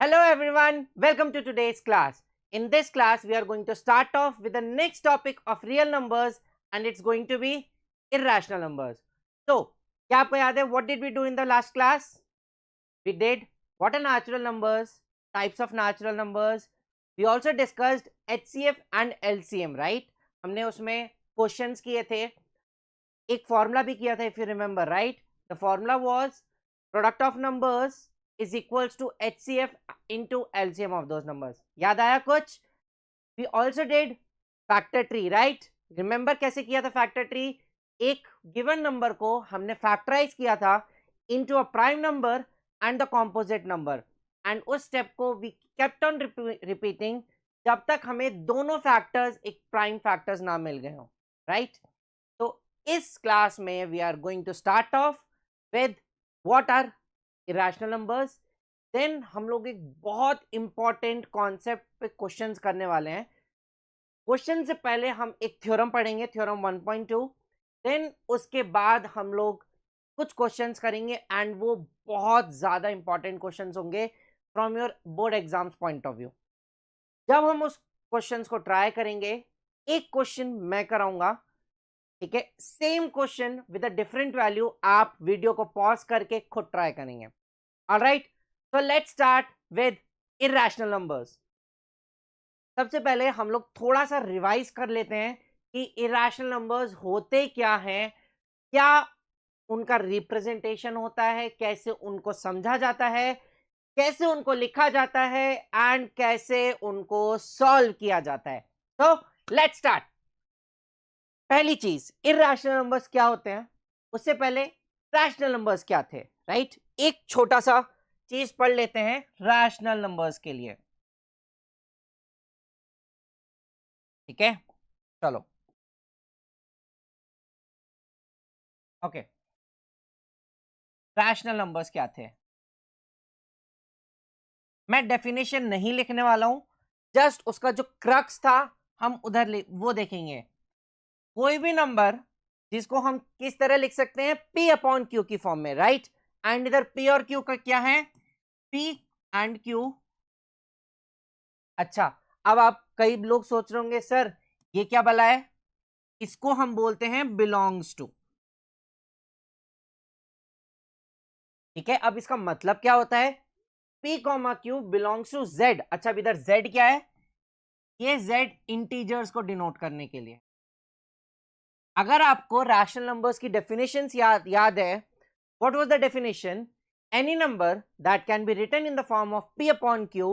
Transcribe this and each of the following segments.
Hello everyone, welcome to today's class. In this class, we are going to start off with the next topic of real numbers and it's going to be irrational numbers. So, क्या आपको याद है what did we do in the last class? We did what are natural numbers, types of natural numbers. We also discussed HCF and LCM, right? हमने उसमें questions किए थे, एक formula भी किया था if you remember, right? The formula was product of numbers is equals to HCF into LCM of those numbers. याद आया कुछ? We also did factor tree, right? Remember कैसे किया था factor tree? एक given number को हमने factorize किया था into a prime number and the composite number, and उस step को we kept on repeating जब तक हमें दोनों factors एक prime factors ना मिल गए हो, right? तो इस क्लास में we are going to start off with what are irrational numbers. Then हम लोग एक बहुत इंपॉर्टेंट कॉन्सेप्ट पे क्वेश्चंस करने वाले हैं. क्वेश्चन से पहले हम एक थ्योरम पढ़ेंगे, थ्योरम 1.2. देन उसके बाद हम लोग कुछ क्वेश्चंस करेंगे एंड वो बहुत ज़्यादा इंपॉर्टेंट क्वेश्चंस होंगे from your board exams point of view. जब हम उस क्वेश्चंस को ट्राई करेंगे, एक क्वेश्चन मैं कराऊंगा, ठीक है, same question with a different value आप वीडियो को पॉज करके खुद ट्राई करेंगे. Alright, so let's start with irrational numbers. सबसे पहले हम लोग थोड़ा सा रिवाइज कर लेते हैं कि इरैशनल नंबर्स होते क्या हैं, क्या उनका रिप्रेजेंटेशन होता है, कैसे उनको समझा जाता है, कैसे उनको लिखा जाता है एंड कैसे उनको सॉल्व किया जाता है. तो लेट्स स्टार्ट. पहली चीज, इरैशनल नंबर्स क्या होते हैं. उससे पहले रैशनल नंबर्स क्या थे, राइट? एक छोटा सा चीज पढ़ लेते हैं रैशनल नंबर्स के लिए, ठीक है? चलो, ओके. रैशनल नंबर्स क्या थे? मैं डेफिनेशन नहीं लिखने वाला हूं, जस्ट उसका जो क्रक्स था हम उधर वो देखेंगे. कोई भी नंबर जिसको हम किस तरह लिख सकते हैं, P अपॉन Q की फॉर्म में, राइट? एंड इधर P और Q का क्या है? P and Q. अच्छा, अब आप कई लोग सोच रहे होंगे सर ये क्या भला है, इसको हम बोलते हैं बिलोंग्स टू, ठीक है? अब इसका मतलब क्या होता है? P comma Q belongs to Z. अच्छा, अब इधर Z क्या है? ये Z इंटीजर्स को डिनोट करने के लिए. अगर आपको रैशनल नंबर्स की डेफिनेशंस याद है, what was the definition? Any number that can be written in the form of P upon Q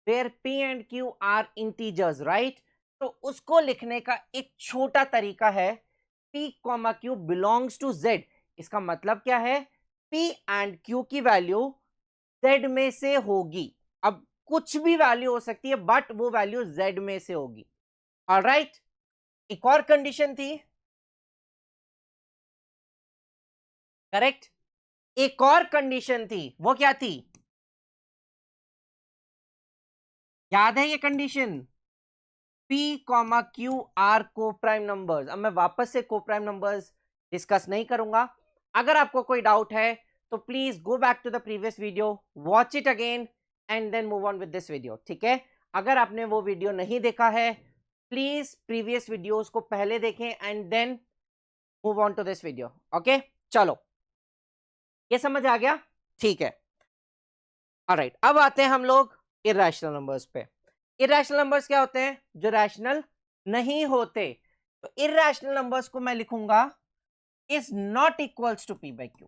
where P and Q are integers, right? तो उसको लिखने का एक छोटा तरीका है P comma Q belongs to Z. इसका मतलब क्या है? P एंड Q की वैल्यू Z में से होगी. अब कुछ भी वैल्यू हो सकती है बट वो वैल्यू Z में से होगी. ऑलराइट, एक और कंडीशन थी, करेक्ट? एक और कंडीशन थी, वो क्या थी? याद है ये condition? P comma Q are coprime numbers. अब मैं वापस से को प्राइम नंबर्स डिस्कस नहीं करूंगा. अगर आपको कोई डाउट है तो please go back to the previous video, watch it again and then move on with this video, ठीक है? अगर आपने वो वीडियो नहीं देखा है, प्लीज प्रीवियस वीडियोस को पहले देखें and then move on to this video. Okay, चलो, ये समझ आ गया? ठीक है. ऑलराइट, अब आते हैं हम लोग इरैशनल नंबर्स पे. इरैशनल नंबर्स क्या होते हैं? जो रैशनल नहीं होते. तो इरैशनल नंबर्स को मैं लिखूंगा is not equals to P by Q.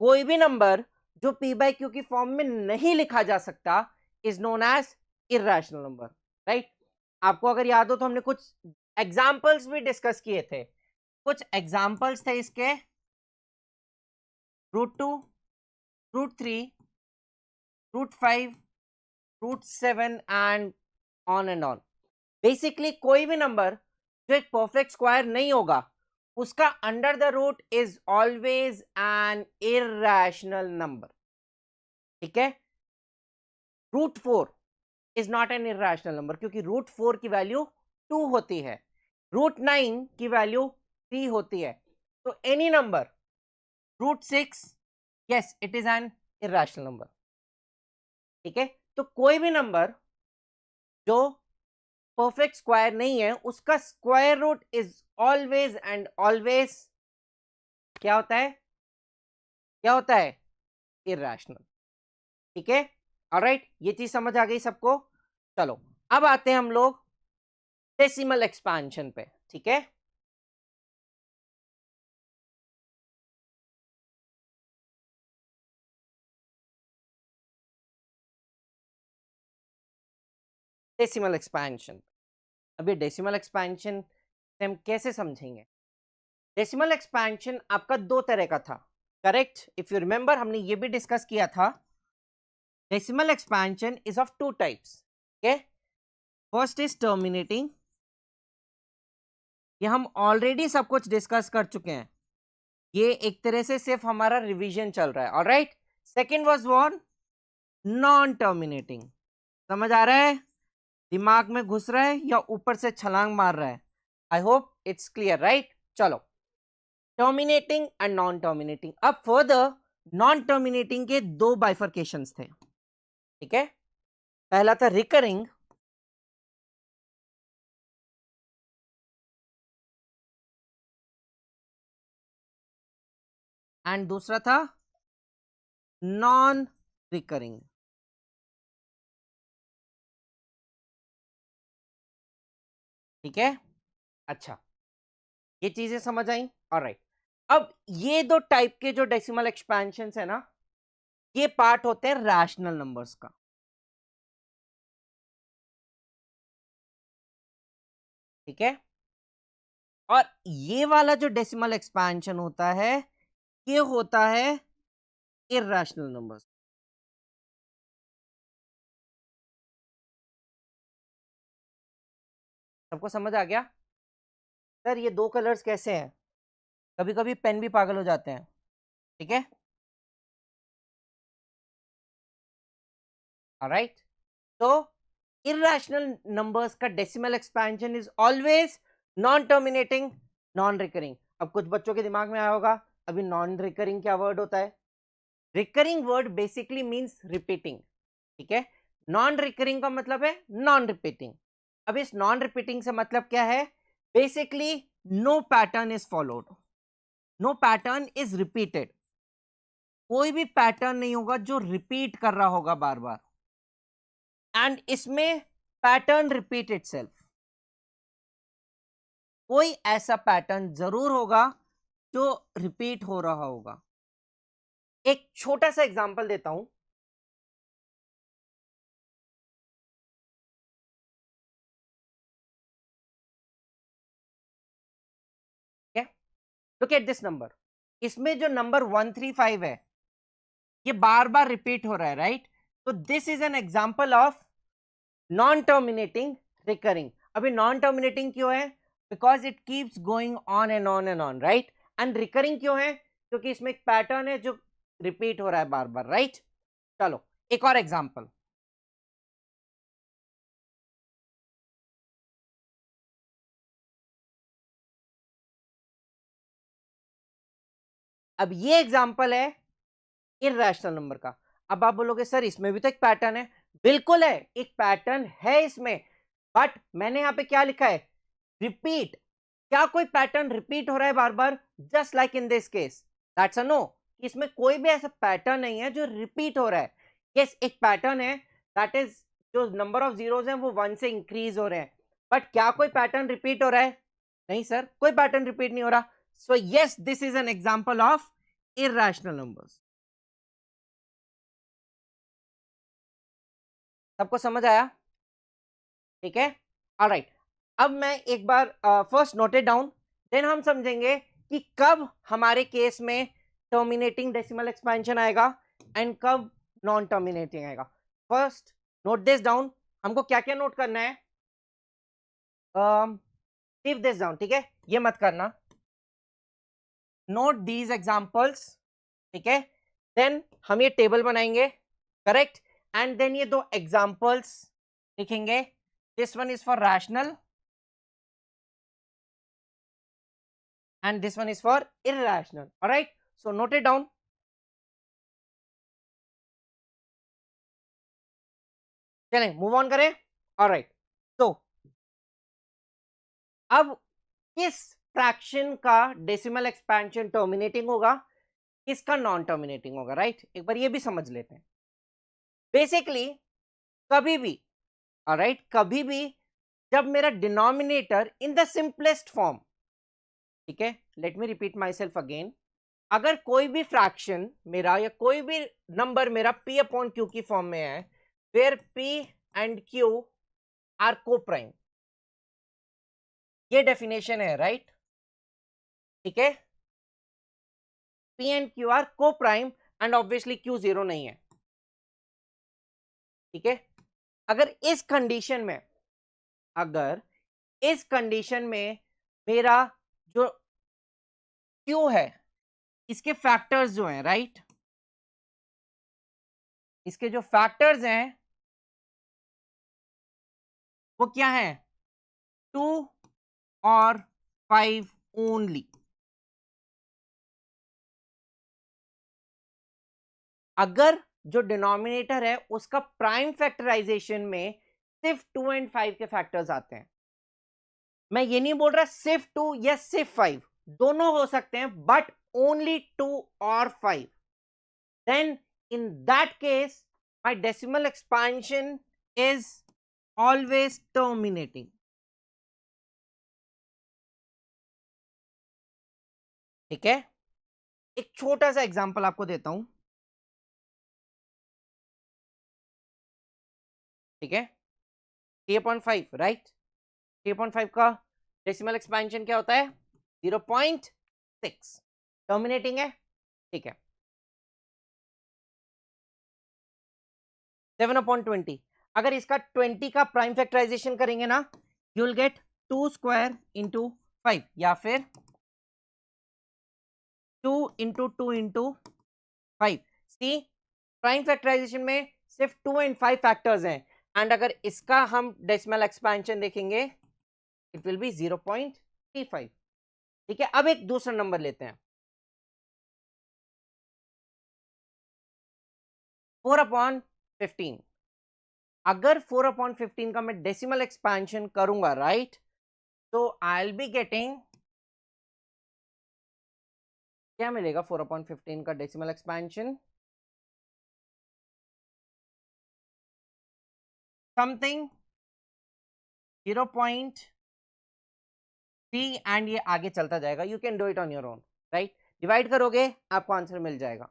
कोई भी नंबर जो P बाई Q की फॉर्म में नहीं लिखा जा सकता is known as irrational number, right? आपको अगर याद हो तो हमने कुछ एग्जाम्पल्स भी डिस्कस किए थे. कुछ एग्जाम्पल्स थे इसके, √2, √3, √5, √7 and on and on. Basically कोई भी नंबर जो एक परफेक्ट स्क्वायर नहीं होगा उसका under the root is always an irrational number, ठीक है? √4 is not an irrational number क्योंकि √4 की वैल्यू 2 होती है, √9 की वैल्यू 3 होती है. तो any number √6, yes, it is an irrational number, ठीक है? तो कोई भी नंबर जो परफेक्ट स्क्वायर नहीं है उसका square root is always and always क्या होता है, क्या होता है, इरैशनल। ठीक है, ऑलराइट, ये चीज समझ आ गई सबको। चलो अब आते हैं हम लोग डेसिमल एक्सपेंशन पे। ठीक है, डेसिमल एक्सपेंशन। अभी डेसिमल एक्सपेंशन से हम कैसे समझेंगे? डेसिमल एक्सपेंशन आपका दो तरह का था, करेक्ट? इफ यू रिमेंबर हमने ये भी डिस्कस किया था। Decimal expansion is of two types. Okay, first is terminating, ये हम ऑलरेडी सब कुछ डिस्कस कर चुके हैं, ये एक तरह से सिर्फ हमारा रिवीजन चल रहा है। Alright, second was what, non terminating. समझ आ रहा है? दिमाग में घुस रहा है या ऊपर से छलांग मार रहा है? I hope it's clear, right? चलो, टर्मिनेटिंग एंड नॉन टर्मिनेटिंग। अब फर्दर नॉन टर्मिनेटिंग के दो बाइफर्केशंस थे। ठीक है, पहला था रिकरिंग एंड दूसरा था नॉन रिकरिंग। ठीक है, अच्छा, ये चीजें समझ आई। ऑलराइट, अब ये दो टाइप के जो डेसिमल एक्सपेंशन है ना, ये पार्ट होते हैं रैशनल नंबर्स का। ठीक है, और ये वाला जो डेसिमल एक्सपेंशन होता है ये होता है इरैशनल नंबर्स। सबको समझ आ गया? सर ये दो कलर्स कैसे हैं? कभी कभी पेन भी पागल हो जाते हैं। ठीक है, ऑलराइट, तो इरैशनल नंबर्स का decimal expansion is always non terminating, non recurring. अब कुछ बच्चों के दिमाग में आया होगा अभी नॉन रिकरिंग क्या वर्ड होता है? Recurring word basically means repeating. ठीक है, नॉन रिकरिंग का मतलब है नॉन रिपीटिंग। अब इस नॉन रिपीटिंग से मतलब क्या है? Basically no pattern is followed, no pattern is repeated. कोई भी पैटर्न नहीं होगा जो रिपीट कर रहा होगा बार बार, एंड इसमें पैटर्न रिपीट इटसेल्फ। कोई ऐसा पैटर्न जरूर होगा जो रिपीट हो रहा होगा। एक छोटा सा एग्जांपल देता हूं। लुक एट दिस नंबर, इसमें जो नंबर 135 है ये बार बार रिपीट हो रहा है, राइट? तो this is an example of non terminating recurring. अभी नॉन टर्मिनेटिंग क्यों है? Because it keeps going on and on, right? And recurring क्यों है? क्योंकि इसमें एक पैटर्न है जो रिपीट हो रहा है बार बार, राइट? चलो एक और एग्जांपल। अब ये एग्जांपल है इरैशनल नंबर का। अब आप बोलोगे सर इसमें भी तो एक पैटर्न है। बिल्कुल है, एक पैटर्न है इसमें, बट मैंने यहां पे क्या लिखा है? रिपीट। क्या कोई पैटर्न रिपीट हो रहा है बार बार? Just like in this case, that's a no. इसमें कोई भी ऐसा पैटर्न नहीं है जो रिपीट हो रहा है। यस, एक पैटर्न है, दैट इज जो नंबर ऑफ जीरोज हैं वो 1 से इंक्रीज हो रहे हैं, बट क्या कोई पैटर्न रिपीट हो रहा है? नहीं सर, कोई पैटर्न रिपीट नहीं हो रहा। So yes, this is an example of irrational numbers. सबको समझ आया? ठीक है, ऑलराइट। अब मैं एक बार फर्स्ट नोटेड डाउन, देन हम समझेंगे कि कब हमारे केस में टर्मिनेटिंग डेसिमल एक्सपेंशन आएगा एंड कब नॉन टर्मिनेटिंग आएगा। First note this down. हमको क्या क्या नोट करना है? लीव दिस डाउन, ठीक है, ये मत करना। नोट दीज एग्जांपल्स, ठीक है, देन हम ये टेबल बनाएंगे, करेक्ट? एंड देन ये दो एग्जांपल्स लिखेंगे। This one is for rational and this one is for irrational. All right, so note it down. चलें मूव ऑन करें। ऑलराइट, तो अब किस फ्रैक्शन का डेसिमल एक्सपेंशन टर्मिनेटिंग होगा, किसका नॉन टर्मिनेटिंग होगा, राइट? एक बार ये भी समझ लेते हैं। बेसिकली कभी भी, ऑलराइट, कभी भी जब मेरा denominator in the simplest form, ठीक है, let me repeat my self again, अगर कोई भी फ्रैक्शन मेरा या कोई भी नंबर मेरा p अपॉन क्यू की फॉर्म में है, where p and q are coprime, ये डेफिनेशन है, राइट? ठीक है, p and q are coprime and obviously q zero नहीं है। ठीक है, अगर इस कंडीशन में, अगर इस कंडीशन में मेरा जो q है, इसके फैक्टर्स जो हैं, राइट, इसके जो फैक्टर्स हैं वो क्या है, 2 और 5 ओनली। अगर जो डिनोमिनेटर है उसका प्राइम फैक्टराइजेशन में सिर्फ 2 एंड 5 के फैक्टर्स आते हैं, मैं ये नहीं बोल रहा सिर्फ 2 या सिर्फ 5, दोनों हो सकते हैं, बट ओनली 2 और 5, then in that case my decimal expansion is always terminating। ठीक है, एक छोटा सा एग्जांपल आपको देता हूं। ठीक है, 3.5, राइट, 3.5 का डेसिमल एक्सपेंशन क्या होता है, 0.6, टर्मिनेटिंग है। ठीक है, 7/20, अगर इसका 20 का प्राइम फैक्टराइजेशन करेंगे ना, you will get 2 square into 5, या फिर 2 इंटू 2 इंटू 5। सी, प्राइम फैक्टराइजेशन में सिर्फ 2 एंड 5 फैक्टर्स हैं, एंड अगर इसका हम डेसिमल एक्सपेंशन देखेंगे इट विल बी 0.35। ठीक है, अब एक दूसरा नंबर लेते हैं, 4/15। अगर 4/15 का मैं डेसिमल एक्सपेंशन करूंगा, राइट, तो आई विल बी गेटिंग, क्या मिलेगा 4/15 का डेसिमल एक्सपेंशन, समथिंग 0.3, एंड ये आगे चलता जाएगा, you can do it on your own, right? Divide करोगे आपको आंसर मिल जाएगा।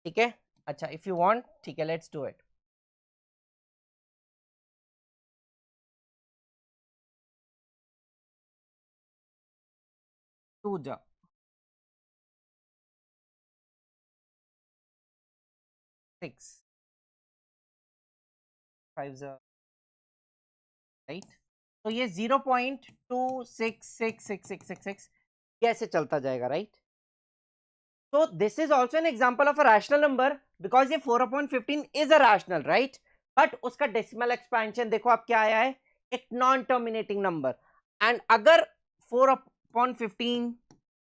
ठीक है, अच्छा, इफ यू वांट, ठीक है, लेट्स डू इट। टू जा 6, 5 जा, राइट, तो ये 0.266666 कैसे चलता जाएगा, right? So this is also an example of a rational number because ये 4/15 is a rational, right? But उसका decimal expansion देखो आप क्या आया है, एक नॉन टर्मिनेटिंग नंबर। एंड अगर 4/15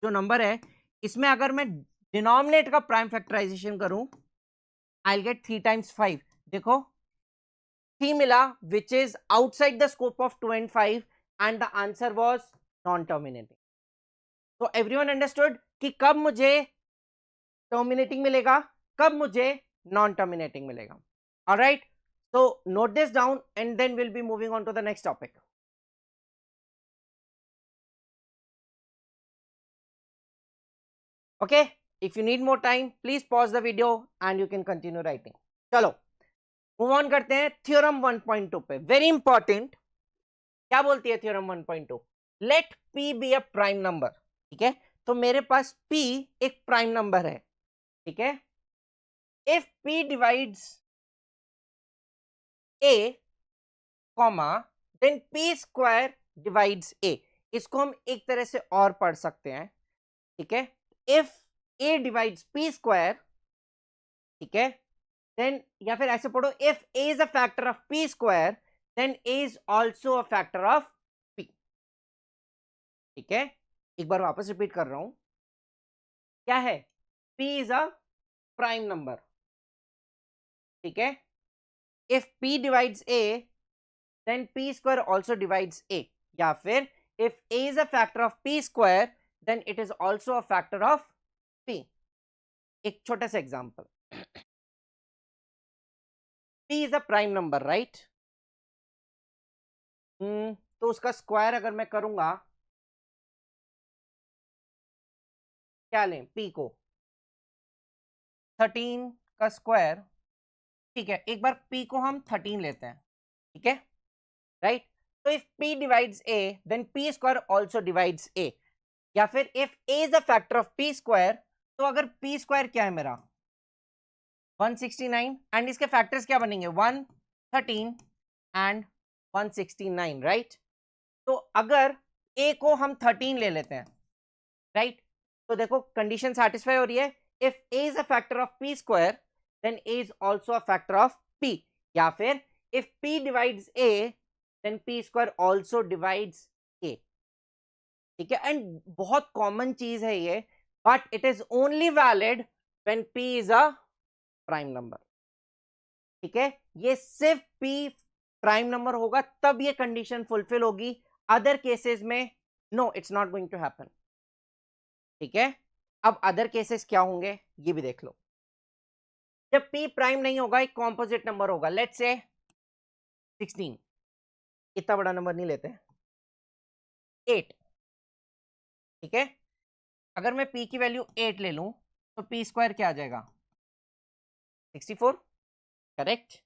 जो नंबर है, इसमें अगर मैं डिनोमिनेटर का प्राइम फैक्टराइजेशन करूं, आई गेट 3 टाइम्स 5। देखो 3 मिला which is outside the scope of 2 and 5, and the answer was non terminating. तो एवरीवन अंडरस्टूड कि कब मुझे टर्मिनेटिंग मिलेगा, कब मुझे नॉन टर्मिनेटिंग मिलेगा। Alright, so note this down and then we'll be moving on to the next topic। okay, if you need more time please pause the video and you can continue writing। चलो move on करते हैं theorem 1.2 पे। Very important, क्या बोलती है theorem 1.2, let p be a prime number. ठीक है, तो मेरे पास p एक प्राइम नंबर है। ठीक है, if p divides a comma then p square divides a, इसको हम एक तरह से और पढ़ सकते हैं। ठीक है, if a divides p square, ठीक है, देन, या फिर ऐसे पढ़ो, if a is a factor of p square then a is also a factor of p। ठीक है, एक बार वापस रिपीट कर रहा हूं, क्या है, p is a prime number. ठीक है, if p divides a then p square also divides a, या फिर if a is a factor of p square then it is also a factor of p. एक छोटा सा example, p is a prime number right, तो उसका square अगर मैं करूंगा, क्या लें p को 13 का स्क्वायर, ठीक है, एक बार p को हम 13 लेते हैं, ठीक है राइट, तो if p divides a then p square also divides a, या फिर if a is a factor of p square, तो अगर p स्क्वायर क्या है मेरा 169 एंड इसके फैक्टर्स क्या बनेंगे 113 एंड 169 राइट, तो अगर a को हम 13 ले लेते हैं राइट, तो देखो कंडीशन सेटिस्फाई हो रही है, if a is a factor of p square then a is also a factor of p, या फिर if p divides a then p square also divides a, ठीक है, एंड बहुत कॉमन चीज है ये, but it is only valid when p is a prime number, ठीक है, ये सिर्फ p प्राइम नंबर होगा तब ये कंडीशन फुलफिल होगी, अदर केसेस में no it's not going to happen, ठीक है। अब अदर केसेस क्या होंगे ये भी देख लो, जब p प्राइम नहीं होगा एक कॉम्पोजिट नंबर होगा, लेट्स से 16, इतना बड़ा नंबर नहीं लेते, 8, ठीक है, अगर मैं p की वैल्यू 8 ले लूं तो p स्क्वायर क्या आ जाएगा 64, करेक्ट।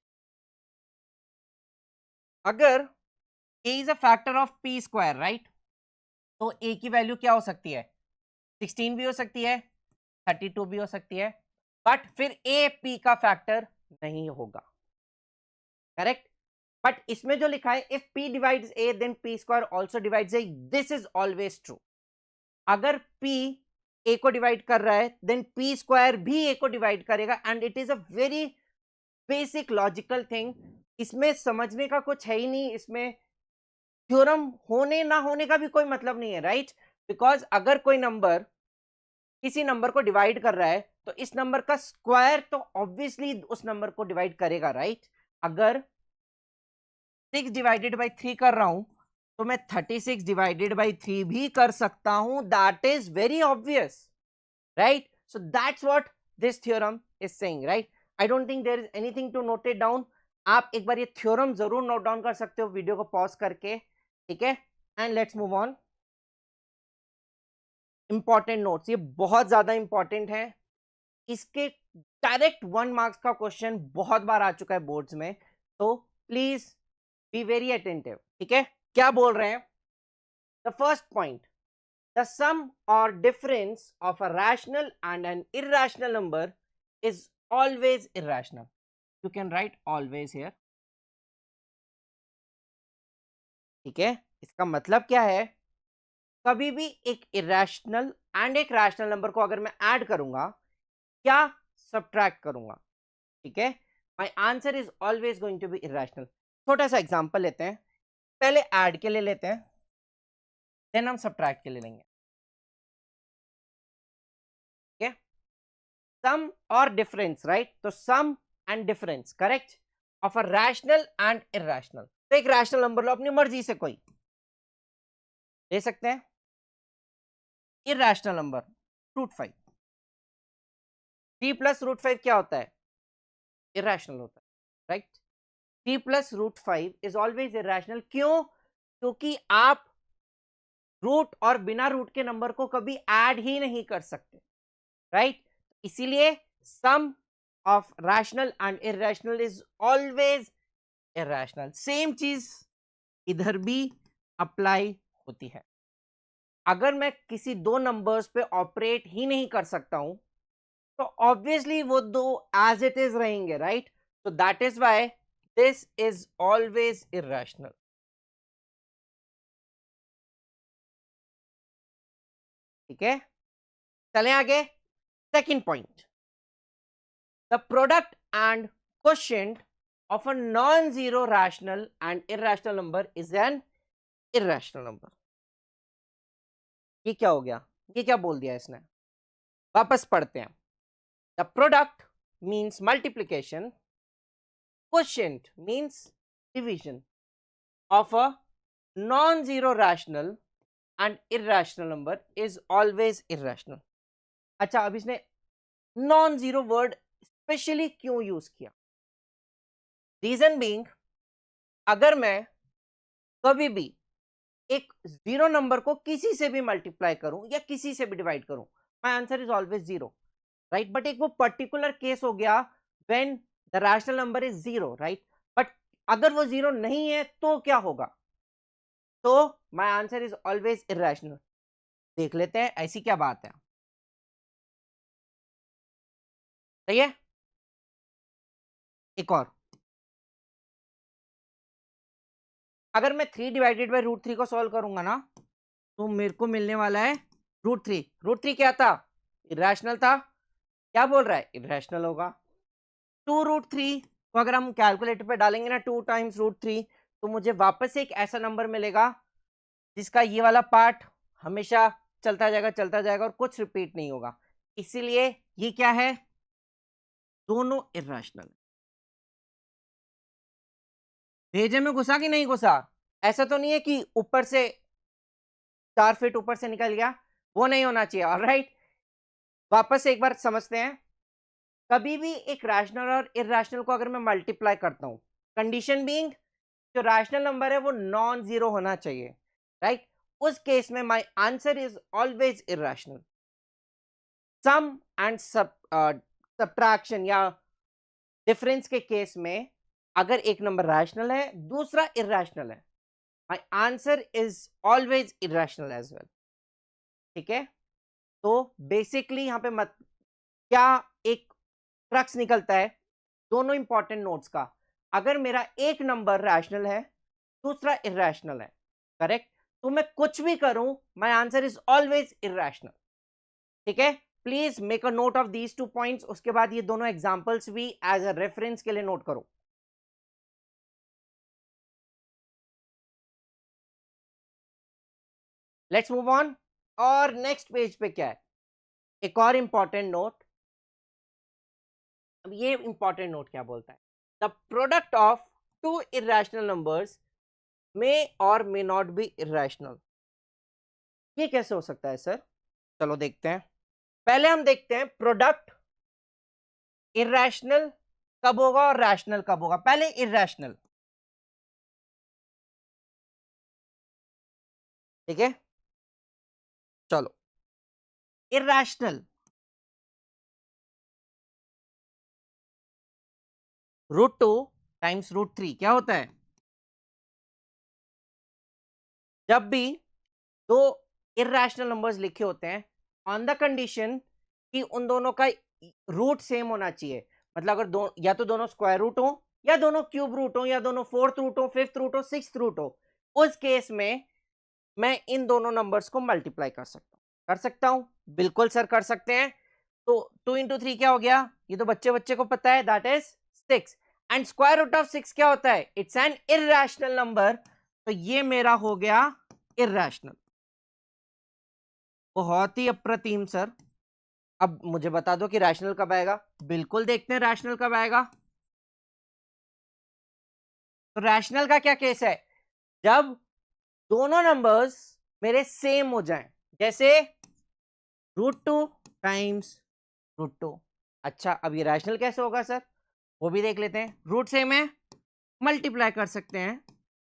अगर a is a factor of p square right, तो a की वैल्यू क्या हो सकती है 16 भी हो सकती है, 32 भी हो सकती है, बट फिर a p का फैक्टर नहीं होगा, करेक्ट। बट इसमें जो लिखा है if p divides a then p square also divides a, this is always true. अगर p a को डिवाइड कर रहा है देन p स्क्वायर भी a को डिवाइड करेगा, and it is a very basic logical thing, इसमें समझने का कुछ है ही नहीं, इसमें थ्योरम होने ना होने का भी कोई मतलब नहीं है राइट, बिकॉज अगर कोई नंबर किसी नंबर को डिवाइड कर रहा है तो इस नंबर का स्क्वायर तो ऑब्वियसली उस नंबर को डिवाइड करेगा राइट। अगर 6 डिवाइडेड बाई 3 कर रहा हूं तो मैं 36 डिवाइडेड बाई 3 भी कर सकता हूं, that is very obvious right, so that's what this theorem is saying right. I don't think there is anything to note it down, आप एक बार ये थ्योरम जरूर नोट डाउन कर सकते हो वीडियो को पॉज करके, ठीक है, and let's move on. Important notes, ये बहुत ज्यादा इंपॉर्टेंट है, इसके डायरेक्ट 1 मार्क्स का क्वेश्चन बहुत बार आ चुका है बोर्ड्स में, तो प्लीज बी वेरी अटेंटिव, ठीक है। क्या बोल रहे हैं, the first point, the sum और difference of a rational and N irrational number is always irrational, you can write always here, ठीक है। इसका मतलब क्या है, कभी भी एक इरेशनल एंड एक रैशनल नंबर को अगर मैं ऐड करूंगा क्या सब्ट्रैक्ट करूंगा, ठीक है, my answer is always going to be irrational. छोटा सा एग्जांपल लेते हैं, पहले ऐड के लिए लेते हैं देन हम सब्ट्रैक्ट के लिए लेंगे, ठीक है। सम और डिफरेंस राइट, तो sum and difference correct of a rational and irrational, तो एक रैशनल नंबर लो अपनी मर्जी से कोई ले सकते हैं, इरेशनल नंबर √5, 3 प्लस √5 क्या होता है इरेशनल होता है right, 3 plus √5 is always irrational, क्यों, क्योंकि आप रूट और बिना रूट के नंबर को कभी ऐड ही नहीं कर सकते राइट, इसीलिए sum of rational and irrational is always irrational. Same चीज इधर भी अप्लाई होती है, अगर मैं किसी दो नंबर्स पे ऑपरेट ही नहीं कर सकता हूं तो ऑब्वियसली वो दो एज इट इज रहेंगे right, so that is why this is always irrational, ठीक है। चलें आगे, second point, the product and quotient of a non zero rational and irrational number is an irrational number. ये क्या हो गया, ये क्या बोल दिया इसने, वापस पढ़ते हैं, the product means multiplication quotient means division of a non-zero rational and irrational number is always irrational. अच्छा, अब इसने नॉन जीरो वर्ड स्पेशली क्यों यूज किया? रीजन बीइंग, अगर मैं कभी भी एक जीरो नंबर को किसी से भी मल्टीप्लाई करूं या किसी से भी डिवाइड करूं, my answer is always zero, right? But एक वो पर्टिकुलर केस हो गया when the rational number is zero, right? But अगर वो जीरो नहीं है तो क्या होगा? तो my answer is always irrational. देख लेते हैं ऐसी क्या बात है. सही है. एक और, अगर मैं 3 डिवाइडेड बाई रूट 3 को सॉल्व करूंगा ना, तो मेरे को मिलने वाला है रूट 3. रूट 3 क्या था? इरैशनल था. क्या बोल रहा है? इरैशनल होगा. 2 रूट 3 को अगर हम कैलकुलेटर पे डालेंगे ना, 2 टाइम्स रूट 3, तो मुझे वापस एक ऐसा नंबर मिलेगा जिसका ये वाला पार्ट हमेशा चलता जाएगा और कुछ रिपीट नहीं होगा. इसीलिए ये क्या है? दोनों इरैशनल. भेजे में घुसा कि नहीं घुसा? ऐसा तो नहीं है कि ऊपर से 4 फीट ऊपर से निकल गया, वो नहीं होना चाहिए. ऑलराइट, वापस एक बार समझते हैं. कभी भी एक रैशनल और इरैशनल को अगर मैं मल्टीप्लाई करता हूं, कंडीशन बीइंग जो रैशनल नंबर है वो नॉन जीरो होना चाहिए, राइट? उस केस में my answer is always irrational. Sum and subtraction या डिफरेंस के केस में अगर एक नंबर रैशनल है, दूसरा इरैशनल है, my answer is always irrational as well. ठीक है. तो बेसिकली यहां पे मत क्या एक क्रक्स निकलता है दोनों इंपॉर्टेंट नोट्स का. अगर मेरा एक नंबर रैशनल है, दूसरा इरैशनल है, करेक्ट, तो मैं कुछ भी करूं, my answer is always irrational. ठीक है. Please make a note of these 2 points. उसके बाद ये दोनों एग्जांपल्स भी एज अ रेफरेंस के लिए नोट करो. Let's move on. और नेक्स्ट पेज पे क्या है? एक और इंपॉर्टेंट नोट. अब ये इंपॉर्टेंट नोट क्या बोलता है? The product of two irrational numbers may और मे नॉट बी इरैशनल. ये कैसे हो सकता है सर? चलो देखते हैं. पहले हम देखते हैं प्रोडक्ट इरैशनल कब होगा और रैशनल कब होगा. पहले इरैशनल. ठीक है. चलो, इरैशनल रूट 2 टाइम्स रूट 3 क्या होता है? जब भी दो इरैशनल नंबर्स लिखे होते हैं, ऑन द कंडीशन कि उन दोनों का रूट सेम होना चाहिए, मतलब अगर या तो दोनों स्क्वायर रूट हो, या दोनों क्यूब रूट हो, या दोनों फोर्थ रूट हो, फिफ्थ रूट हो, सिक्स्थ रूट हो, उस केस में मैं इन दोनों नंबर्स को मल्टीप्लाई कर सकता हूं. कर सकता हूं? बिल्कुल सर कर सकते हैं. तो 2 इंटू 3 क्या हो गया? ये तो बच्चे बच्चे को पता है, that is 6. And square root of 6 क्या होता है? It's an irrational number. तो ये मेरा हो गया इरैशनल. बहुत ही अप्रतिम सर. अब मुझे बता दो कि रैशनल कब आएगा. बिल्कुल देखते हैं रैशनल कब आएगा. तो रैशनल का क्या केस है? जब दोनों नंबर्स मेरे सेम हो जाएं, जैसे रूट 2 टाइम्स रूट 2. अच्छा, अब ये रैशनल कैसे होगा सर? वो भी देख लेते हैं. रूट सेम है, मल्टीप्लाई कर सकते हैं.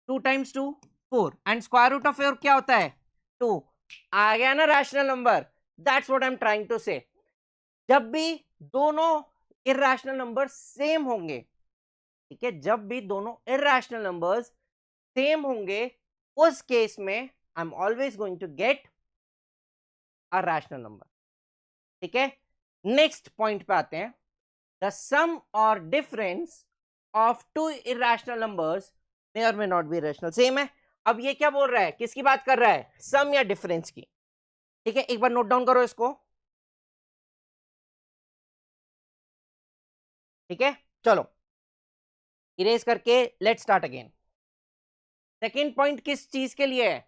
2 times 2 4 and square root of 4 क्या होता है? 2. आ गया ना rational number. That's what I am trying to say. जब भी दोनों इरैशनल नंबर सेम होंगे, ठीक है, जब भी दोनों इरैशनल नंबर्स सेम होंगे, उस केस में I am always going to get a rational number. ठीक है. नेक्स्ट पॉइंट पे आते हैं. द सम और difference of two irrational numbers may और may not be rational. Same है. अब ये क्या बोल रहा है? किसकी बात कर रहा है? सम या डिफरेंस की. ठीक है, एक बार नोट डाउन करो इसको. ठीक है. चलो इरेज करके let's start again. Second point किस चीज के लिए है?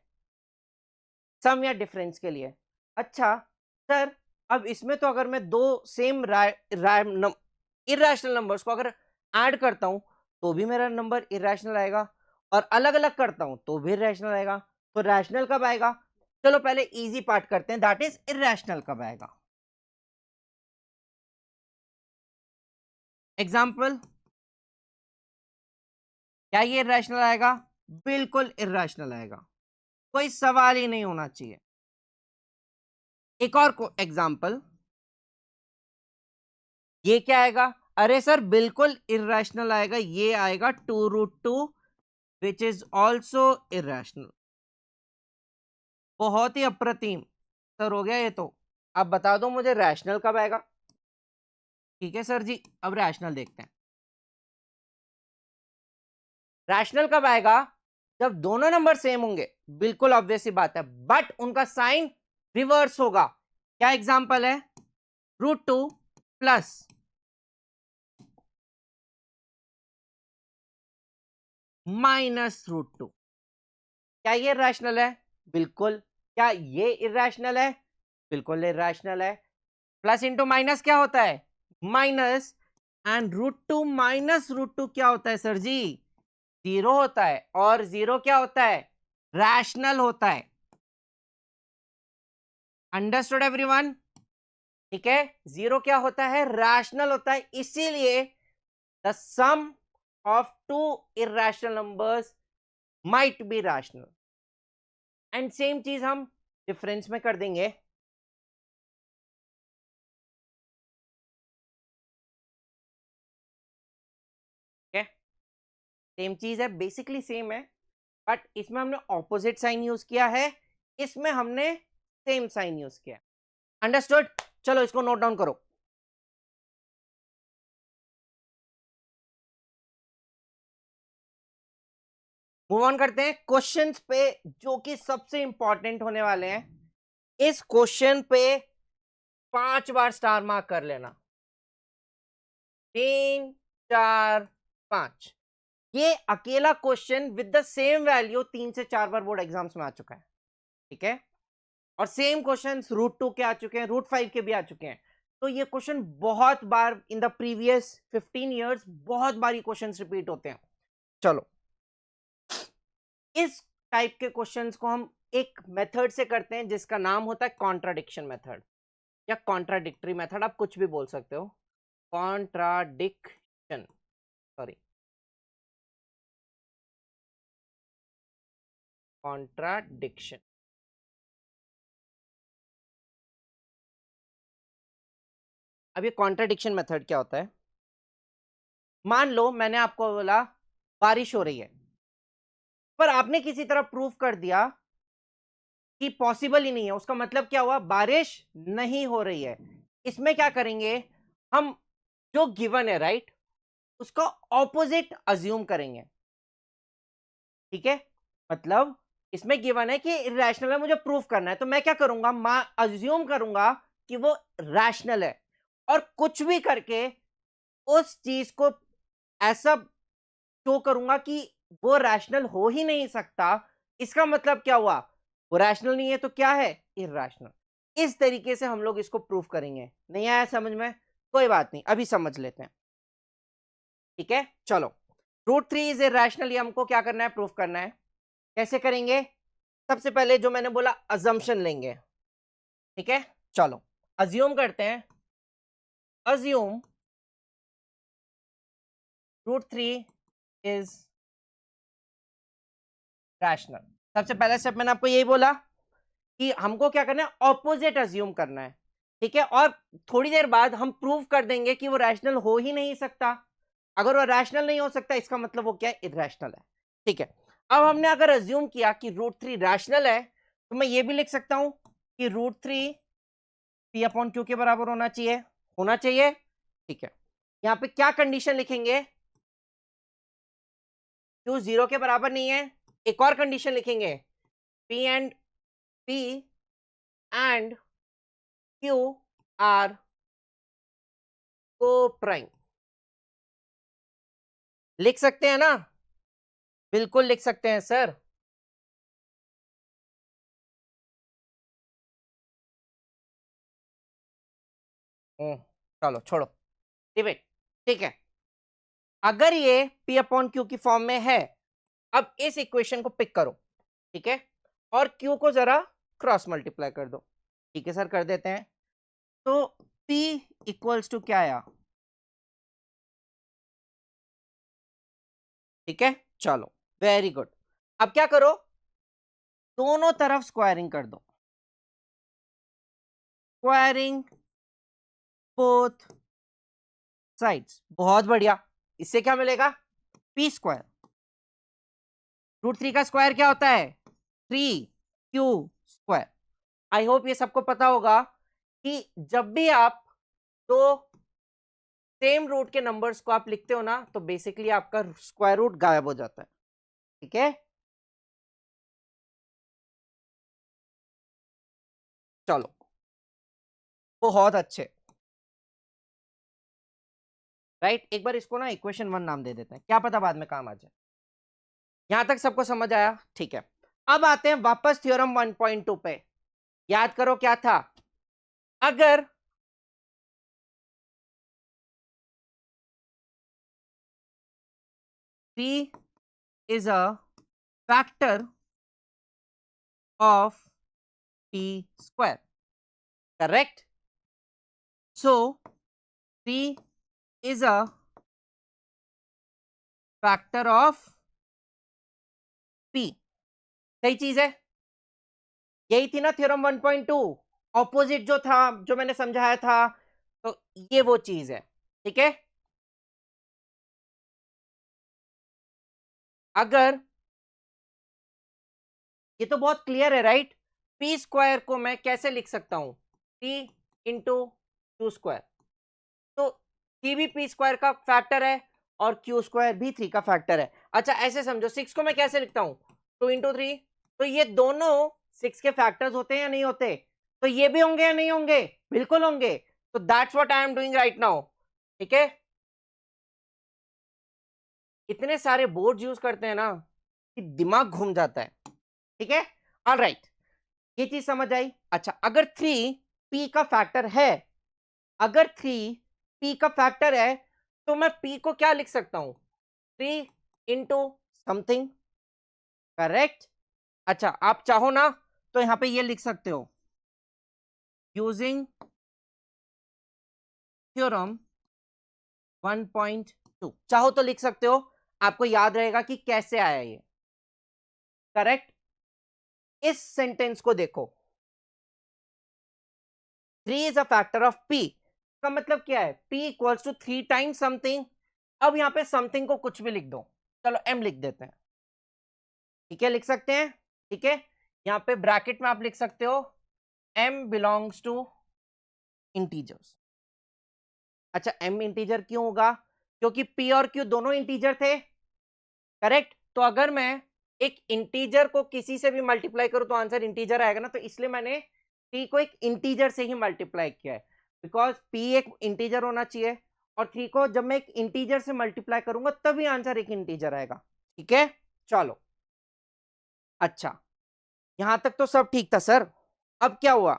सम या डिफरेंस के लिए. अच्छा सर, अब इसमें तो अगर मैं दो सेम इरैशनल नंबर्स को अगर ऐड करता हूं, तो भी मेरा नंबर इरेशनल आएगा, और अलग अलग करता हूं तो भी इरेशनल आएगा। तो रैशनल कब आएगा? चलो पहले इजी पार्ट करते हैं, दैट इज इरेशनल कब आएगा। एग्जाम्पल, क्या ये इरेशनल आएगा? बिल्कुल इरेशनल आएगा, कोई सवाल ही नहीं होना चाहिए। एक और एग्जाम्पल, ये क्या आएगा? अरे सर बिल्कुल इरेशनल आएगा, ये आएगा 2√2 विच इज ऑल्सो इरेशनल। बहुत ही अप्रतिम सर हो गया ये तो। अब बता दो मुझे रैशनल कब आएगा। ठीक है सर जी, अब रैशनल देखते हैं। रैशनल कब आएगा? जब दोनों नंबर सेम होंगे, बिल्कुल ऑब्वियस सी बात है, बट उनका साइन रिवर्स होगा। क्या एग्जांपल है? √2 प्लस -√2। क्या ये रैशनल है? बिल्कुल। क्या ये इरेशनल है? बिल्कुल इरेशनल है। प्लस इंटू माइनस क्या होता है? माइनस। एंड √2 माइनस √2 क्या होता है सर जी? जीरो होता है, और जीरो क्या होता है? रैशनल होता है। Understood everyone? ठीक है, जीरो क्या होता है? रैशनल होता है। इसीलिए the sum of two irrational numbers might be rational. And same चीज हम डिफरेंस में कर देंगे। सेम चीज है, बेसिकली सेम है, बट इसमें हमने ऑपोजिट साइन यूज किया है, इसमें हमने सेम साइन यूज किया है। अंडरस्टूड? चलो इसको नोट डाउन करो। मूव ऑन करते हैं क्वेश्चंस पे, जो कि सबसे इंपॉर्टेंट होने वाले हैं। इस क्वेश्चन पे 5 बार स्टार मार्क कर लेना। 3, 4, 5। ये अकेला question with the same value 3 से 4 बार बोर्ड एग्जाम्स में आ चुका है। ठीक है, और सेम क्वेश्चन √2 के आ चुके हैं, √5 के भी आ चुके हैं। तो ये क्वेश्चन बहुत बार इन द प्रीवियस 15 years बहुत बार ये क्वेश्चन रिपीट होते हैं। चलो, इस टाइप के क्वेश्चंस को हम एक मेथड से करते हैं जिसका नाम होता है कॉन्ट्राडिक्शन मेथड, या कॉन्ट्राडिक्टरी मेथड, आप कुछ भी बोल सकते हो। Contradiction, sorry, contradiction. अब ये कॉन्ट्राडिक्शन मेथड क्या होता है? मान लो मैंने आपको बोला बारिश हो रही है, पर आपने किसी तरह प्रूफ कर दिया कि पॉसिबल ही नहीं है। उसका मतलब क्या हुआ? बारिश नहीं हो रही है। इसमें क्या करेंगे हम? जो गिवन है राइट, उसका ऑपोजिट अज्यूम करेंगे। ठीक है, मतलब इसमें गिवन है कि इरेशनल है, मुझे प्रूफ करना है, तो मैं क्या करूंगा? मैं अज्यूम करूंगा कि वो रैशनल है, और कुछ भी करके उस चीज को ऐसा शो करूंगा कि वो रैशनल हो ही नहीं सकता। इसका मतलब क्या हुआ? वो रैशनल नहीं है तो क्या है? इरैशनल। इस तरीके से हम लोग इसको प्रूफ करेंगे। नहीं आया समझ में? कोई बात नहीं, अभी समझ लेते हैं। ठीक है, चलो। √3 इज इरैशनल, ये हमको क्या करना है? प्रूफ करना है। कैसे करेंगे? सबसे पहले जो मैंने बोला, अजम्पशन लेंगे। ठीक है, चलो अज्यूम करते हैं। Assume √3 is rational. सबसे पहला स्टेप मैंने आपको यही बोला कि हमको क्या करना है? ऑपोजिट अज्यूम करना है। ठीक है, और थोड़ी देर बाद हम प्रूव कर देंगे कि वो रैशनल हो ही नहीं सकता। अगर वो रैशनल नहीं हो सकता, इसका मतलब वो क्या है? इरैशनल है। ठीक है, अब हमने अगर अज्यूम किया कि √3 रैशनल है, तो मैं ये भी लिख सकता हूं कि √3 P/Q के बराबर होना चाहिए। होना चाहिए। ठीक है, यहां पे क्या कंडीशन लिखेंगे? Q 0 के बराबर नहीं है। एक और कंडीशन लिखेंगे, P and Q आर को प्राइम। लिख सकते हैं ना? बिल्कुल लिख सकते हैं सर। चलो छोड़ो, डिबेट। ठीक है, अगर ये p अपॉन क्यू की फॉर्म में है, अब इस इक्वेशन को पिक करो, ठीक है, और q को जरा क्रॉस मल्टीप्लाई कर दो। ठीक है सर, कर देते हैं। तो p इक्वल्स टू क्या आया? ठीक है, चलो वेरी गुड। अब क्या करो, दोनों तरफ स्क्वायरिंग कर दो, स्क्वायरिंग बोथ साइड्स। बहुत बढ़िया, इससे क्या मिलेगा? P square. √3 का स्क्वायर क्या होता है? 3q square. आई होप ये सबको पता होगा कि जब भी आप दो सेम रूट के नंबर्स को आप लिखते हो ना, तो बेसिकली आपका स्क्वायर रूट गायब हो जाता है। ठीक है, चलो बहुत अच्छे। राइट, एक बार इसको ना इक्वेशन 1 नाम दे देते हैं, क्या पता बाद में काम आ जाए। यहां तक सबको समझ आया? ठीक है, अब आते हैं वापस थ्योरम 1.2 पे। याद करो क्या था, अगर p is a factor of p square, correct? So p is a factor of p। सही चीज है, यही थी ना थ्योरम 1.2। ऑपोजिट जो था, जो मैंने समझाया था, तो ये वो चीज है। ठीक है, अगर ये तो बहुत क्लियर है, राइट? पी स्क्वायर को मैं कैसे लिख सकता हूं? P into Q square. तो थ्री भी पी स्क्वायर का फैक्टर है और क्यू स्क्वायर भी 3 का फैक्टर है। अच्छा ऐसे समझो, 6 को मैं कैसे लिखता हूं? 2 × 3। तो ये दोनों 6 के फैक्टर्स होते हैं या नहीं होते? तो ये भी होंगे या नहीं होंगे? बिल्कुल होंगे। तो that's what I am doing right now. ठीक है, इतने सारे बोर्ड यूज करते हैं ना कि दिमाग घूम जाता है। ठीक है, ऑलराइट, ये चीज समझ आई। अच्छा, अगर 3 पी का फैक्टर है, अगर 3 पी का फैक्टर है, तो मैं पी को क्या लिख सकता हूं? 3 इंटू समथिंग, करेक्ट? अच्छा, आप चाहो ना तो यहां पे ये लिख सकते हो, यूजिंग थ्योरम 1.2, चाहो तो लिख सकते हो, आपको याद रहेगा कि कैसे आया ये। करेक्ट, इस सेंटेंस को देखो, 3 is a factor of p का मतलब क्या है? p equals to 3 times something. अब यहां पे समथिंग को कुछ भी लिख दो, चलो m लिख देते हैं। ठीक है, लिख सकते हैं। ठीक है, यहां पे ब्रैकेट में आप लिख सकते हो m बिलोंग्स टू इंटीजर्स। अच्छा, m इंटीजर क्यों होगा? क्योंकि p और q दोनों इंटीजर थे, करेक्ट? तो अगर मैं एक इंटीजर को किसी से भी मल्टीप्लाई करूं तो आंसर इंटीजर आएगा ना, तो इसलिए मैंने p को एक इंटीजर से ही मल्टीप्लाई किया है, बिकॉज p एक इंटीजर होना चाहिए, और 3 को जब मैं एक इंटीजर से मल्टीप्लाई करूंगा तभी आंसर एक इंटीजर आएगा। ठीक है, चलो। अच्छा, यहां तक तो सब ठीक था सर। अब क्या हुआ?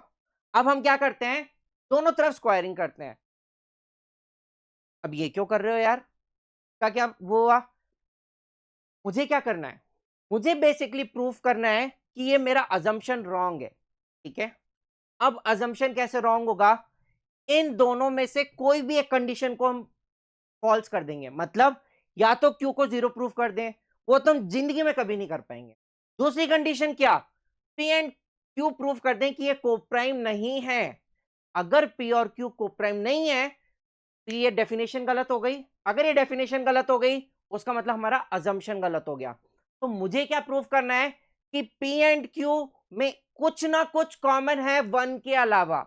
अब हम क्या करते हैं, दोनों तरफ स्क्वायरिंग करते हैं। अब ये क्यों कर रहे हो यार? क्या क्या वो हुआ? मुझे क्या करना है? मुझे बेसिकली प्रूफ करना है कि ये मेरा अजम्पशन रॉन्ग है। ठीक है, अब अजम्पशन कैसे रॉन्ग होगा? इन दोनों में से कोई भी एक कंडीशन को हम फॉल्स कर देंगे, मतलब या तो क्यू को 0 प्रूफ कर दें, वो तो हम जिंदगी में कभी नहीं कर पाएंगे। दूसरी कंडीशन क्या? पी एंड क्यू प्रूफ कर दें कि ये कोप्राइम नहीं है। अगर पी और क्यू कोप्राइम नहीं है तो ये डेफिनेशन गलत हो गई। अगर ये डेफिनेशन गलत हो गई, उसका मतलब हमारा अजम्पशन गलत हो गया। तो मुझे क्या प्रूफ करना है कि पी एंड क्यू में कुछ ना कुछ कॉमन है 1 के अलावा,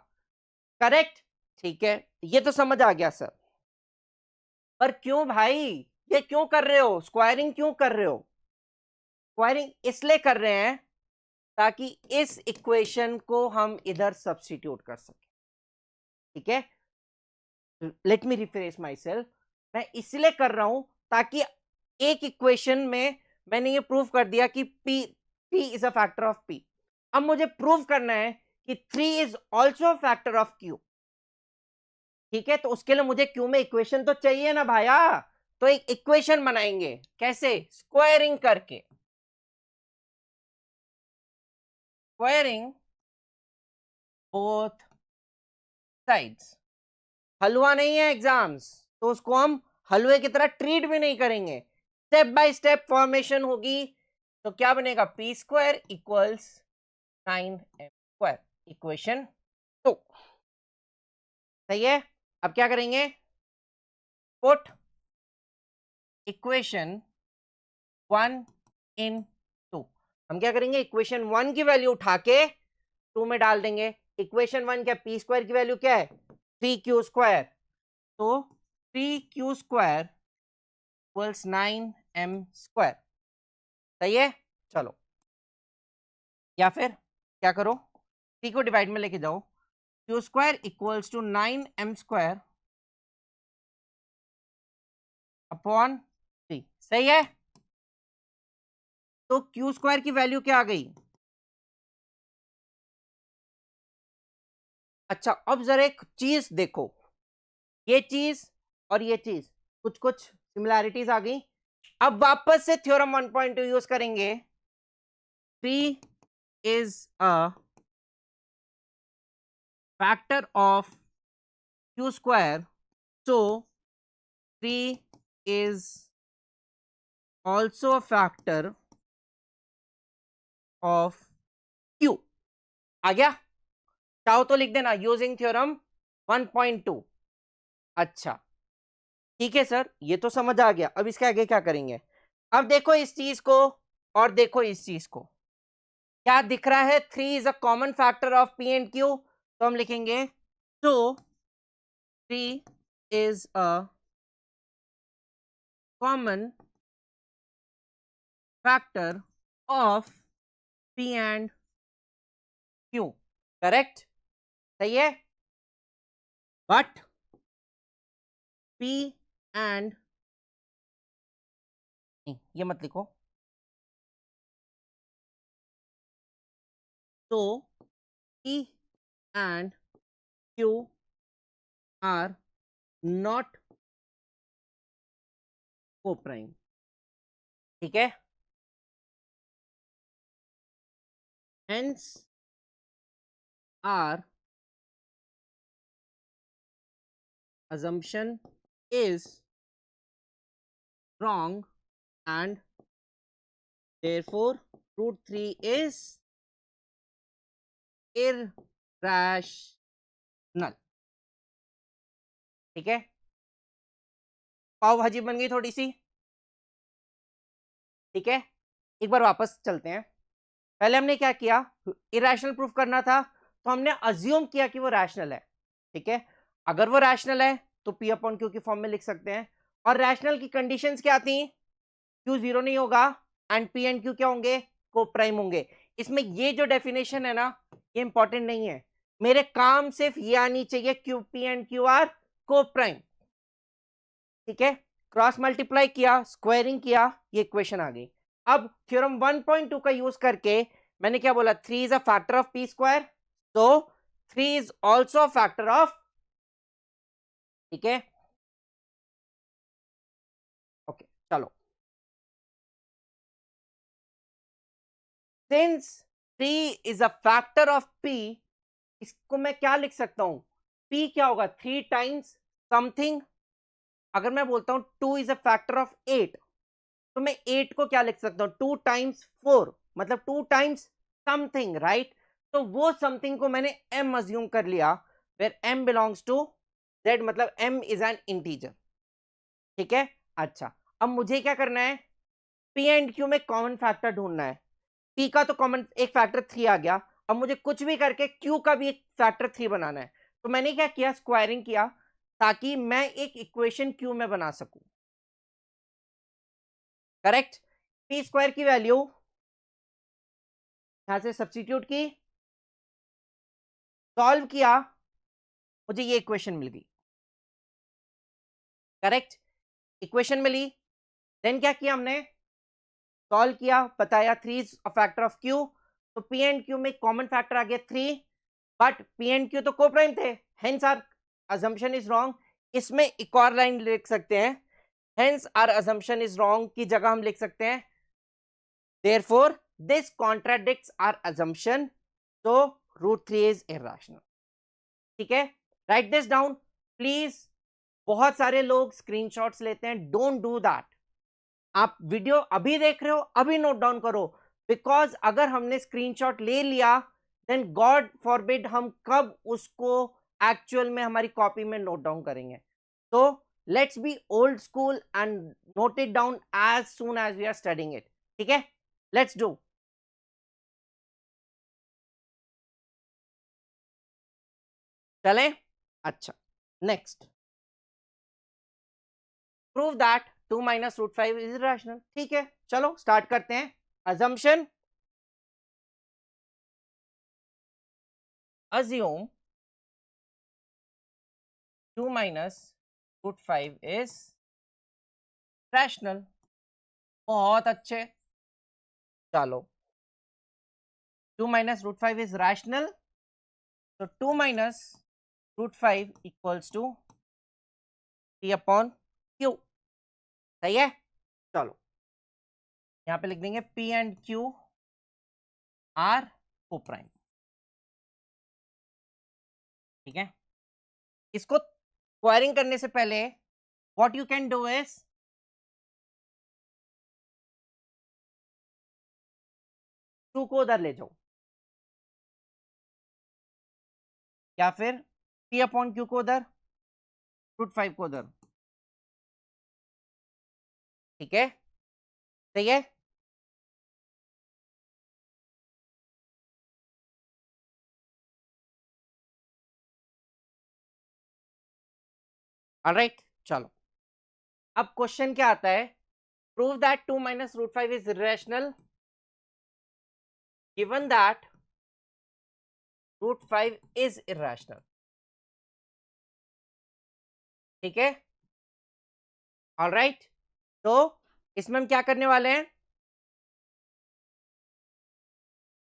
करेक्ट? ठीक है, ये तो समझ आ गया सर। पर क्यों भाई, ये क्यों कर रहे हो? स्क्वायरिंग क्यों कर रहे हो? स्क्वायरिंग इसलिए कर रहे हैं ताकि इस इक्वेशन को हम इधर सब्स्टिट्यूट कर सके। ठीक है, let me refresh my self. मैं इसलिए कर रहा हूं ताकि एक इक्वेशन में मैंने ये प्रूव कर दिया कि p is a factor of p। अब मुझे प्रूव करना है कि 3 is also factor of q। ठीक है, तो उसके लिए मुझे q में इक्वेशन तो चाहिए ना भाया। तो एक इक्वेशन बनाएंगे, कैसे? स्क्वायरिंग करके, स्क्वायरिंग बोथ साइड्स। हलवा नहीं है एग्जाम्स, तो उसको हम हलवे की तरह ट्रीट भी नहीं करेंगे, स्टेप बाय स्टेप फॉर्मेशन होगी। तो क्या बनेगा? P square equals 9m², equation 2। सही है। अब क्या करेंगे? Put equation 1 in 2। हम क्या करेंगे? इक्वेशन 1 की वैल्यू उठा के 2 में डाल देंगे। इक्वेशन 1 क्या? पी स्क्वायर की वैल्यू क्या है? 3q²। तो 3q² इक्वल्स 9m²। सही है। चलो, या फिर क्या करो? 3 को डिवाइड में लेके जाओ, q² equals to 9m² upon 3। सही है। तो q² की वैल्यू क्या आ गई? अच्छा, अब जरा एक चीज देखो, ये चीज और ये चीज कुछ कुछ सिमिलैरिटीज आ गई। अब वापस से थ्योरम 1.2 यूज करेंगे। 3 is a factor of q², so 3 is also a factor of q। आ गया? चाहो तो लिख देना यूजिंग थ्योरम 1.2। अच्छा, ठीक है सर, ये तो समझ आ गया। अब इसके आगे क्या करेंगे? अब देखो इस चीज को और देखो इस चीज को, क्या दिख रहा है? 3 is a common factor of P and Q. तो हम लिखेंगे तो 3 is a common factor of P and Q. Correct? सही है। बट पी एंड, नहीं ये मत लिखो, तो P and Q are not co-prime। ठीक है। Hence our assumption is wrong and therefore root 3 is irrational। ठीक है। पाव भाजी बन गई थोड़ी सी। ठीक है, एक बार वापस चलते हैं। पहले हमने क्या किया? इरेशनल प्रूफ करना था, तो हमने अज्यूम किया कि वो रैशनल है। ठीक है, अगर वो रैशनल है तो पी अपॉन क्यू की फॉर्म में लिख सकते हैं। और रैशनल की कंडीशंस क्या थी? क्यू जीरो नहीं होगा एंड पी एंड क्यू क्या होंगे? को प्राइम होंगे। इसमें ये जो डेफिनेशन है ना, ये इंपॉर्टेंट नहीं है, मेरे काम सिर्फ ये आनी चाहिए, Q P and Q R coprime. ठीक है, क्रॉस मल्टीप्लाई किया, स्क्वायरिंग किया, ये इक्वेशन आ गई। अब थ्योरम 1.2 का यूज करके मैंने क्या बोला? 3 is a factor of P square, तो 3 is also a factor of. ठीक है, ओके चलो। Since 3 is a factor of P, इसको मैं क्या लिख सकता हूं? पी क्या होगा? 3 टाइम्स समथिंग। अगर मैं बोलता हूं 2 इज अ फैक्टर ऑफ 8, तो मैं 8 को क्या लिख सकता हूं? 2 टाइम्स 4, मतलब 2 टाइम्स समथिंग, राइट? तो वो समथिंग को मैंने m अज्यूम कर लिया, where m belongs to z, मतलब m इज एन इंटीजर। ठीक है। अच्छा, अब मुझे क्या करना है? p एंड q में कॉमन फैक्टर ढूंढना है। p का तो कॉमन एक फैक्टर 3 आ गया, अब मुझे कुछ भी करके q का भी एक फैक्टर 3 बनाना है। तो मैंने क्या किया? स्क्वायरिंग किया, ताकि मैं एक इक्वेशन q में बना सकूं। करेक्ट? पी स्क्वायर की वैल्यू यहां से सब्स्टिट्यूट की, सॉल्व किया, मुझे ये इक्वेशन मिल गई। करेक्ट? इक्वेशन मिली, देन क्या किया हमने? सॉल्व किया, बताया 3 is a factor of q, तो p एंड q में कॉमन फैक्टर आ गया 3, बट p एंड q तो कोप्राइम थे, hence our assumption is wrong. इसमें एक और लाइन लिख सकते हैं, Hence our assumption is wrong की जगह हम लिख सकते हैं therefore this contradicts our assumption, so root 3 is irrational. ठीक है, write this down please. बहुत सारे लोग स्क्रीनशॉट्स लेते हैं, डोंट डू दैट. आप वीडियो अभी देख रहे हो, अभी नोट डाउन करो, बिकॉज अगर हमने स्क्रीनशॉट ले लिया देन गॉड फॉरबिड हम कब उसको एक्चुअल में हमारी कॉपी में नोट डाउन करेंगे. तो let's be old school and note it down as soon as we are studying it. ठीक है, लेट्स डू. चलें, अच्छा, next. Prove that 2 minus root 5 is irrational. ठीक है, चलो स्टार्ट करते हैं. assumption, assume 2 minus root 5 is rational. बहुत अच्छे, चलो 2 minus root 5 is rational, so 2 minus root 5 equals to p upon q. सही है, चलो यहां पे लिख देंगे p and q are coprime. ठीक है, इसको स्क्वायरिंग करने से पहले what you can do is two को उधर ले जाओ या फिर p अपॉन q को उधर, रूट 5 को उधर. ठीक है, सही है. ऑलराइट, चलो अब क्वेश्चन क्या आता है. Prove that 2 minus root 5 is irrational given that root 5 is irrational. ठीक है, ऑलराइट. तो इसमें हम क्या करने वाले हैं,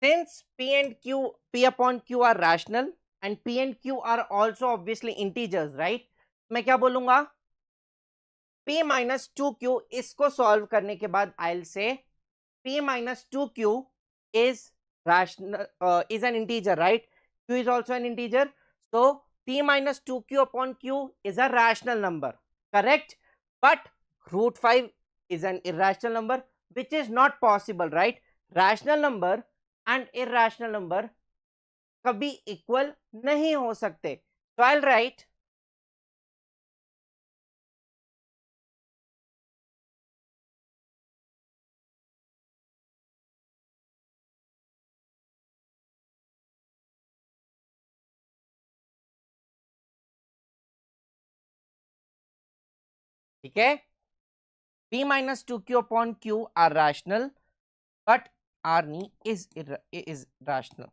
since p and q, p upon q are rational and p and q are also obviously integers, right? मैं क्या बोलूंगा, p minus 2q, इसको सॉल्व करने के बाद I'll say p minus 2q is rational, is an integer, right? q is also an integer, so p minus 2q upon q is a rational number, correct? But root 5 is an irrational number, which is not possible, right? Rational number and irrational number कभी equal नहीं हो सकते. So I'll write ठीक है, p minus 2q upon q are rational but r is rational,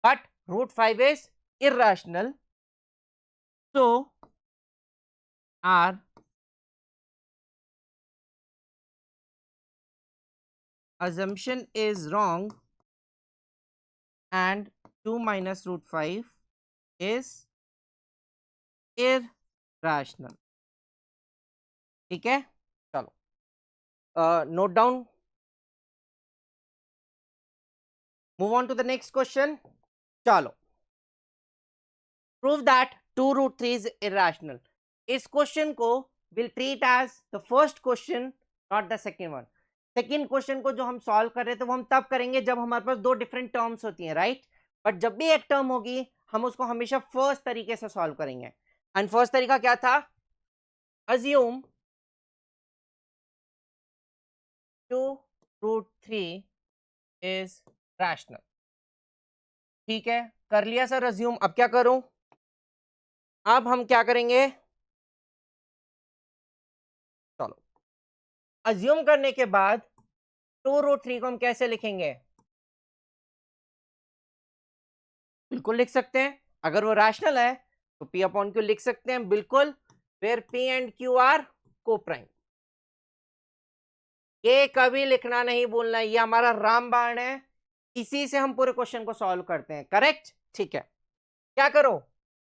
but root 5 is irrational, so our assumption is wrong and 2 minus root 5 is irrational. ठीक है, चलो note down. Move on to the next question. चलो, prove that 2 root 3 is irrational. इस question को will treat as the first question, not the second one. Second question को जो हम solve कर रहे थे वो हम तब करेंगे जब हमारे पास दो डिफरेंट टर्म्स होती हैं, राइट? बट जब भी एक टर्म होगी हम उसको हमेशा फर्स्ट तरीके से सॉल्व करेंगे. एंड फर्स्ट तरीका क्या था, अज्यूम 2 root 3 is rational. ठीक है, कर लिया सर अज्यूम. अब क्या करूं, अब हम क्या करेंगे, चलो अज्यूम करने के बाद 2 root 3 को हम कैसे लिखेंगे, बिल्कुल लिख सकते हैं. अगर वो रैशनल है तो p अपॉन क्यू लिख सकते हैं, बिल्कुल, where p and q are coprime. ये कभी लिखना नहीं भूलना, ये हमारा रामबाण है, इसी से हम पूरे क्वेश्चन को सॉल्व करते हैं, करेक्ट? ठीक है, क्या करो,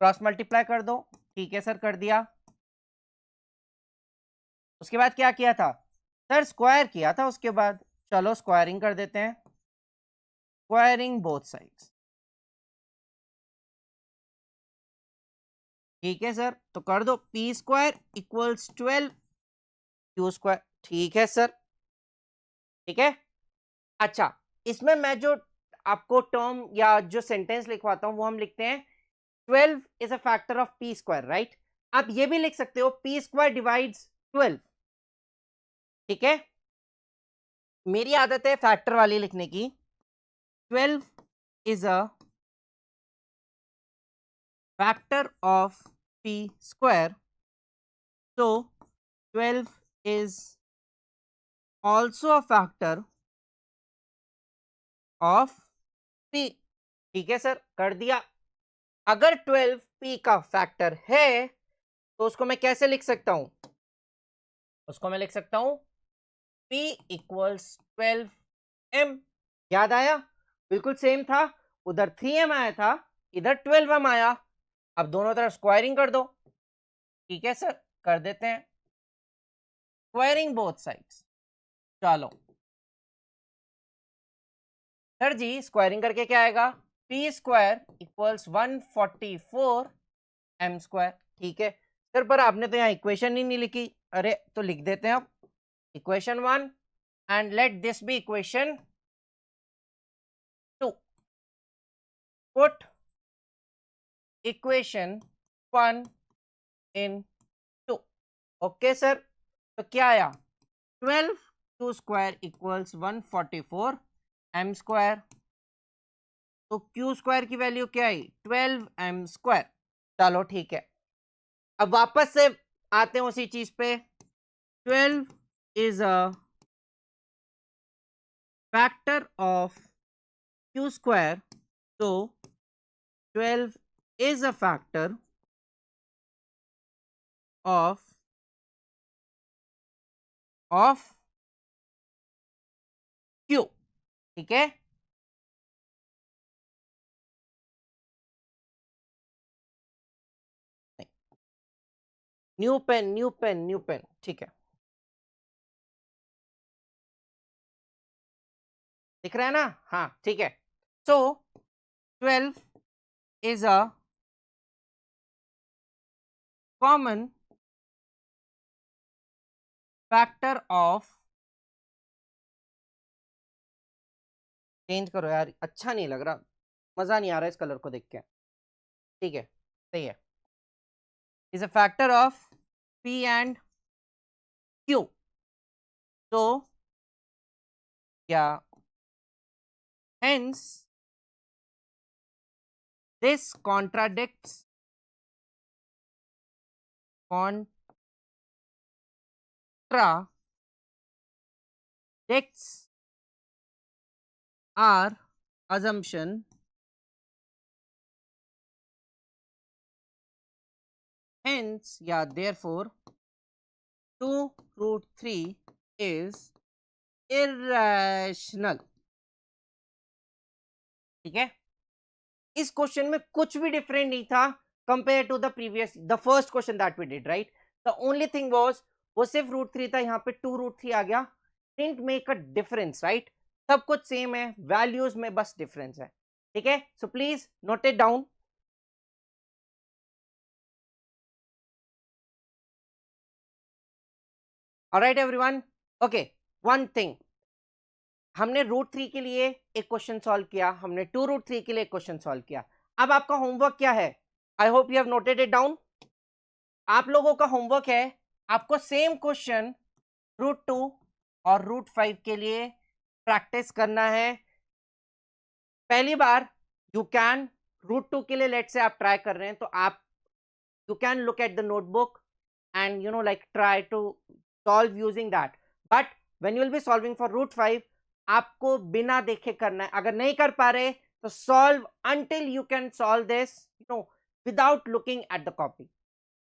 क्रॉस मल्टीप्लाई कर दो. ठीक है सर, कर दिया. उसके बाद क्या किया था सर, स्क्वायर किया था उसके बाद। चलो स्क्वायरिंग कर देते हैं, स्क्वायरिंग बोथ साइड्स। ठीक है सर, तो कर दो P square equals 12 q square. ठीक है सर, ठीक है। अच्छा, इसमें मैं जो आपको टर्म या जो सेंटेंस लिखवाता हूं वो हम लिखते हैं 12 is a factor of P square, right. आप ये भी लिख सकते हो पी स्क्वायर डिवाइड्स 12। ठीक है, मेरी आदत है फैक्टर वाली लिखने की। 12 is a factor of P square, so 12 is also a factor of p। ठीक है सर, कर दिया। अगर 12 p का फैक्टर है तो उसको मैं कैसे लिख सकता हूं, उसको मैं लिख सकता हूं p इक्वल्स 12m। याद आया, बिल्कुल सेम था, उधर 3m आया था, इधर 12m आया। अब दोनों तरफ स्क्वायरिंग कर दो। ठीक है सर, कर देते हैं स्क्वायरिंग बोथ साइड्स। चलो सर जी, स्क्वायरिंग करके क्या आएगा, p square equals 144 m square. ठीक है सर, पर आपने तो यहाँ इक्वेशन ही नहीं लिखी। अरे तो लिख देते हैं अब equation 1 and let this be equation 2। Put equation 1 in 2। Okay sir, तो क्या आया 12 q square equals 144 m square. तो क्यू स्क्वायर की वैल्यू क्या आई 12 एम स्क्वायर। चलो ठीक है, अब वापस से आते हैं उसी चीज पे। 12 is a factor of q square, तो 12 is a factor of q. ठीक है, new pen new pen new pen. ठीक है, दिख रहा है ना, हाँ ठीक है। So 12 is a common factor of, change करो यार, अच्छा नहीं लग रहा, मजा नहीं आ रहा इस कलर को देख के। ठीक है, सही है, is a factor of P and Q. तो क्या, hence this contradicts our assumption, hence yeah therefore 2 root 3 is irrational। ठीक है, इस क्वेश्चन में कुछ भी डिफरेंट नहीं था compare to the previous, the first question that we did, right. The only thing was वो सिर्फ रूट 3 था, यहाँ पे 2 रूट 3 आ गया। Didn't make a difference, right, सब कुछ सेम है, वैल्यूज में बस डिफरेंस है। ठीक है, so please note it down. Alright everyone, okay, one thing, हमने रूट 3 के लिए एक क्वेश्चन सॉल्व किया, हमने 2 रूट 3 के लिए एक क्वेश्चन सॉल्व किया। अब आपका होमवर्क क्या है, I hope you have noted it down. आप लोगों का होमवर्क है, आपको सेम क्वेश्चन रूट 2 और रूट 5 के लिए प्रैक्टिस करना है। पहली बार यू कैन, रूट 2 के लिए लेट से आप ट्राई कर रहे हैं तो आप you can look at the notebook and like try to solve using that, but when you will be solving for root 5 आपको बिना देखे करना है। अगर नहीं कर पा रहे तो solve until you can solve this without looking at the copy।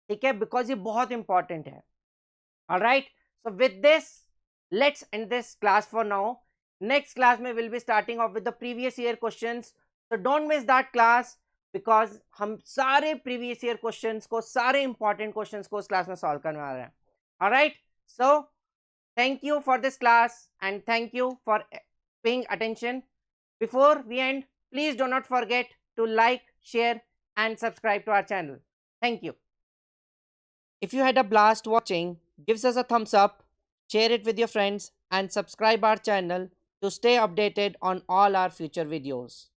ठीक है, because ये बहुत important है। all right, so with this let's end this class for now। next class में we'll be starting off with the previous year questions, so don't miss that class because हम सारे previous year questions को, सारे important questions को उस class में solve करने वाले हैं। Alright, So thank you for this class and thank you for paying attention. Before we end, please do not forget to like, share and subscribe to our channel. Thank you. If you had a blast watching, give us a thumbs up, share it with your friends and subscribe our channel to stay updated on all our future videos.